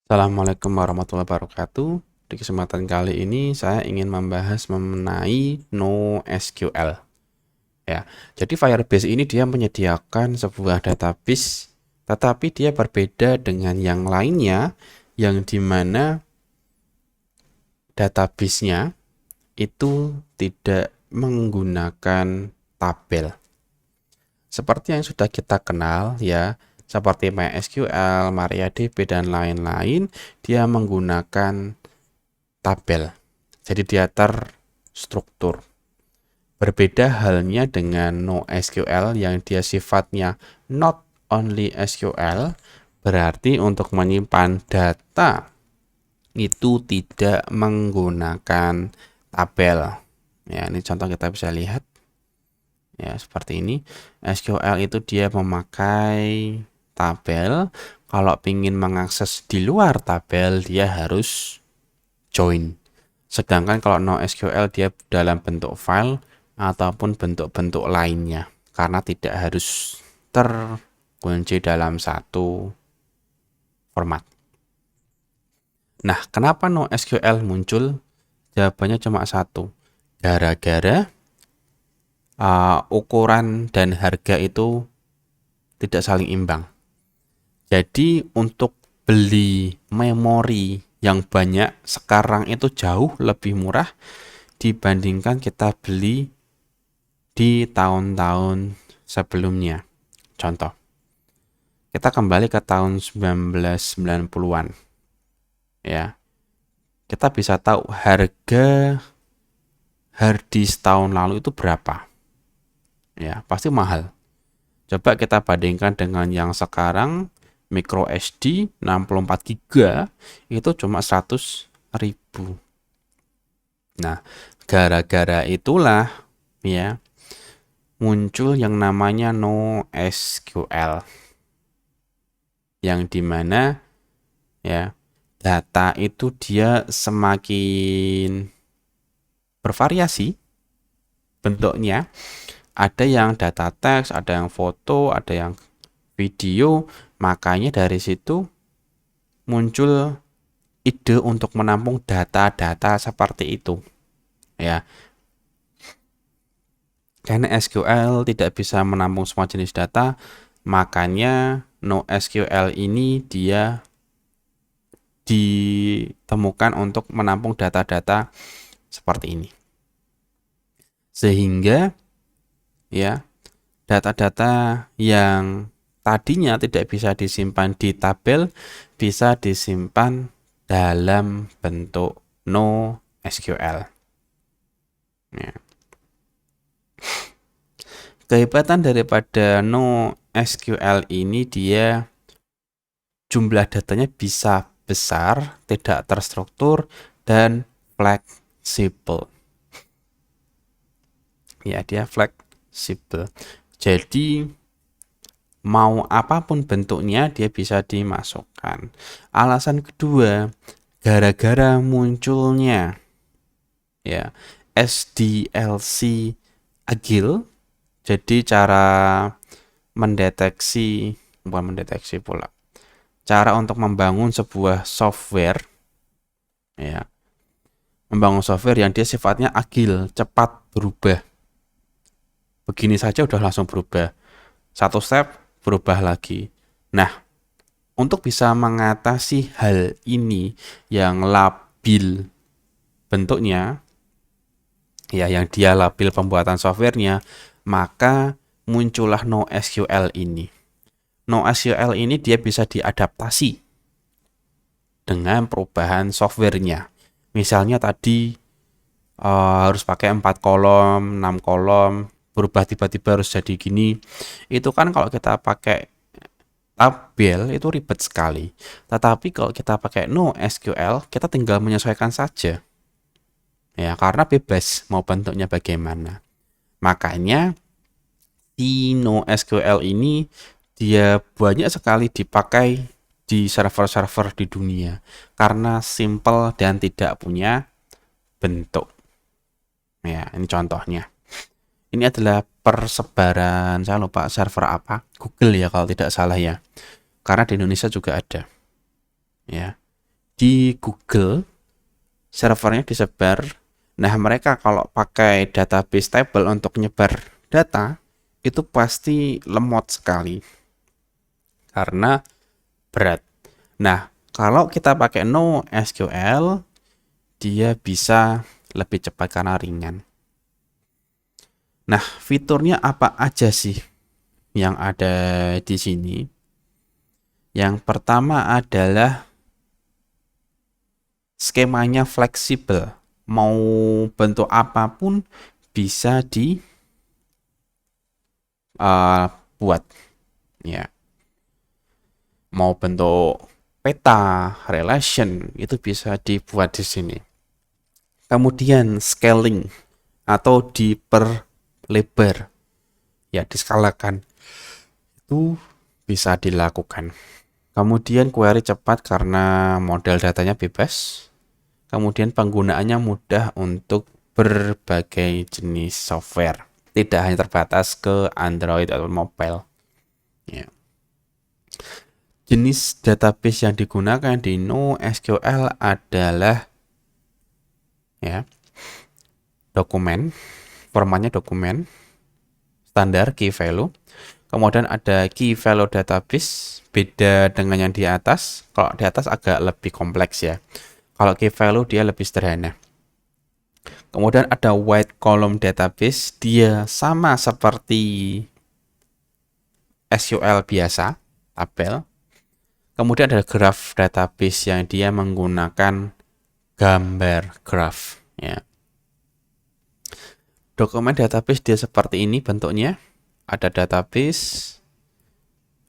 Assalamualaikum warahmatullahi wabarakatuh. Di kesempatan kali ini saya ingin membahas mengenai NoSQL. Ya, jadi Firebase ini dia menyediakan sebuah database, tetapi dia berbeda dengan yang lainnya, yang dimana database-nya itu tidak menggunakan tabel. Seperti yang sudah kita kenal ya, seperti MySQL, MariaDB, dan lain-lain, dia menggunakan tabel. Jadi dia terstruktur. Berbeda halnya dengan NoSQL yang dia sifatnya not only SQL, berarti untuk menyimpan data itu tidak menggunakan tabel. Ya, ini contoh kita bisa lihat. Ya, seperti ini. SQL itu dia memakai tabel. Kalau ingin mengakses di luar tabel, dia harus join. Sedangkan kalau NoSQL dia dalam bentuk file ataupun bentuk-bentuk lainnya, karena tidak harus terkunci dalam satu format. Nah, kenapa NoSQL muncul? Jawabannya cuma satu. Gara-gara ukuran dan harga itu tidak saling imbang. Jadi untuk beli memori yang banyak sekarang itu jauh lebih murah dibandingkan kita beli di tahun-tahun sebelumnya. Contoh, kita kembali ke tahun 1990-an. Ya, kita bisa tahu harga harddisk tahun lalu itu berapa. Ya, pasti mahal. Coba kita bandingkan dengan yang sekarang, micro SD 64 GB itu cuma 100.000. Nah, gara-gara itulah ya muncul yang namanya NoSQL, yang dimana ya data itu dia semakin bervariasi bentuknya. Ada yang data teks, ada yang foto, ada yang video. Makanya dari situ muncul ide untuk menampung data-data seperti itu. Ya, karena SQL tidak bisa menampung semua jenis data, makanya NoSQL ini dia ditemukan untuk menampung data-data seperti ini. Sehingga ya data-data yang tadinya tidak bisa disimpan di tabel bisa disimpan dalam bentuk NoSQL. Ya. Kehebatan daripada NoSQL ini dia jumlah datanya bisa besar, tidak terstruktur, dan fleksibel. Ya, dia fleksibel. Jadi mau apapun bentuknya dia bisa dimasukkan. Alasan kedua, gara-gara munculnya ya SDLC Agile, jadi cara cara untuk membangun sebuah software ya, membangun software yang dia sifatnya agil, cepat berubah. Begini saja udah langsung berubah. Satu step berubah lagi. Nah, untuk bisa mengatasi hal ini yang labil bentuknya, ya yang dia labil pembuatan softwarenya, maka muncullah NoSQL ini. NoSQL ini dia bisa diadaptasi dengan perubahan softwarenya. Misalnya tadi harus pakai 4 kolom, 6 kolom, berubah tiba-tiba harus jadi gini. Itu kan kalau kita pakai tabel itu ribet sekali. Tetapi kalau kita pakai NoSQL, kita tinggal menyesuaikan saja. Ya, karena bebas mau bentuknya bagaimana. Makanya si NoSQL ini dia banyak sekali dipakai di server-server di dunia karena simple dan tidak punya bentuk. Ya, ini contohnya. Ini adalah persebaran, saya lupa server apa, Google ya kalau tidak salah ya. Karena di Indonesia juga ada. Ya. di Google, servernya disebar. Nah, mereka kalau pakai database table untuk nyebar data, itu pasti lemot sekali karena berat. Nah, kalau kita pakai NoSQL, dia bisa lebih cepat karena ringan. Nah, fiturnya apa aja sih yang ada di sini? Yang pertama adalah skemanya fleksibel. Mau bentuk apapun bisa dibuat. Ya. Mau bentuk peta, relation, itu bisa dibuat di sini. Kemudian scaling atau diperlebar, ya diskalakan, itu bisa dilakukan. Kemudian query cepat karena model datanya bebas. Kemudian penggunaannya mudah untuk berbagai jenis software, tidak hanya terbatas ke Android atau mobile. Ya. Jenis database yang digunakan di NoSQL adalah ya dokumen, formatnya dokumen standar key value. Kemudian ada key value database, beda dengan yang di atas. Kalau di atas agak lebih kompleks ya. Kalau key value dia lebih sederhana. Kemudian ada wide column database, dia sama seperti SQL biasa, tabel. Kemudian ada graph database yang dia menggunakan gambar graph. Ya. Dokumen database dia seperti ini bentuknya. Ada database,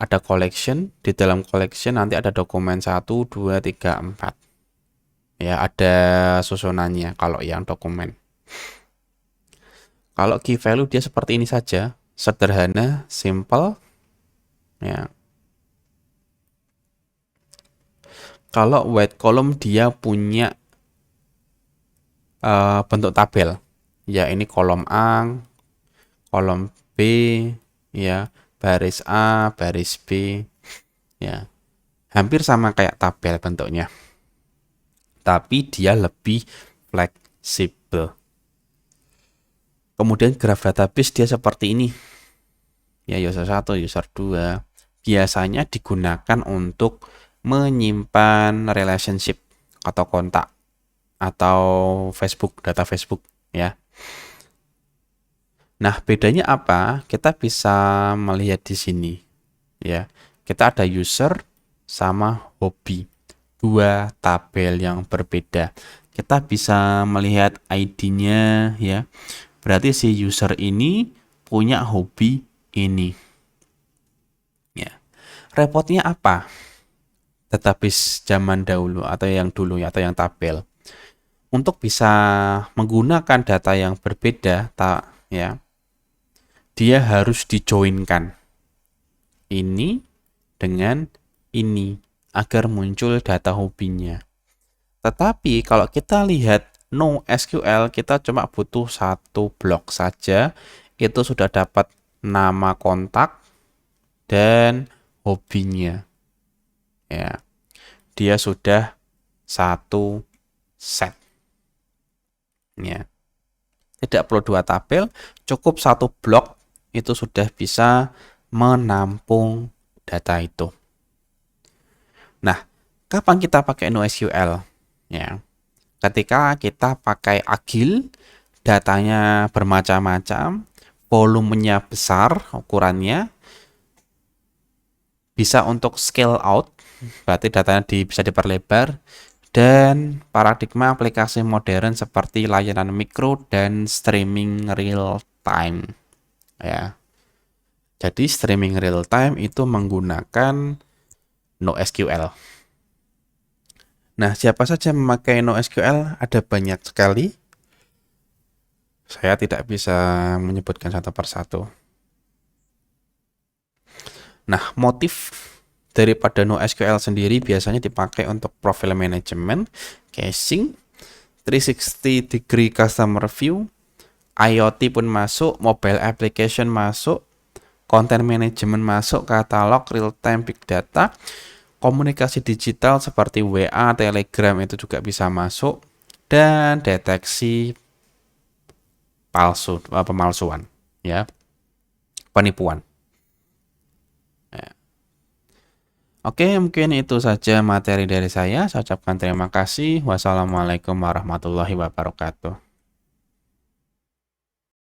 ada collection. Di dalam collection nanti ada dokumen 1, 2, 3, 4. Ya, ada susunannya kalau yang dokumen. Kalau key value dia seperti ini saja, sederhana, simple. Ya. Kalau wide column dia punya bentuk tabel. Ya, ini kolom A, kolom B, ya, baris A, baris B. Ya. Hampir sama kayak tabel bentuknya. Tapi dia lebih fleksibel. Kemudian graph database dia seperti ini. Ya, user 1, user 2. Biasanya digunakan untuk menyimpan relationship atau kontak atau Facebook, data Facebook ya. Nah, bedanya apa? Kita bisa melihat di sini ya. Kita ada user sama hobi. Dua tabel yang berbeda. Kita bisa melihat ID-nya ya. Berarti si user ini punya hobi ini. Ya. Repotnya apa? Database zaman dahulu atau yang dulu atau yang tabel. Untuk bisa menggunakan data yang berbeda, ya. Dia harus dijoinkan. Ini dengan ini agar muncul data hobinya. Tetapi kalau kita lihat NoSQL, kita cuma butuh satu blok saja, itu sudah dapat nama kontak dan hobinya. Ya, dia sudah satu set. Ya, tidak perlu dua tabel, cukup satu blok itu sudah bisa menampung data itu. Nah, kapan kita pakai NoSQL? Ya, ketika kita pakai Agile, datanya bermacam-macam, volumenya besar, ukurannya bisa untuk scale out, berarti datanya bisa diperlebar, dan paradigma aplikasi modern seperti layanan mikro dan streaming real time. Ya, jadi streaming real time itu menggunakan NoSQL. Nah, siapa saja memakai NoSQL? Ada banyak sekali. Saya tidak bisa menyebutkan satu persatu. Nah, motif daripada NoSQL sendiri biasanya dipakai untuk profile management, caching, 360 degree customer view, IoT pun masuk, mobile application masuk, content management masuk, katalog, real time big data, komunikasi digital seperti WA, Telegram itu juga bisa masuk, dan deteksi pemalsuan, ya, penipuan. Ya. Oke, mungkin itu saja materi dari saya. Saya ucapkan terima kasih. Wassalamualaikum warahmatullahi wabarakatuh.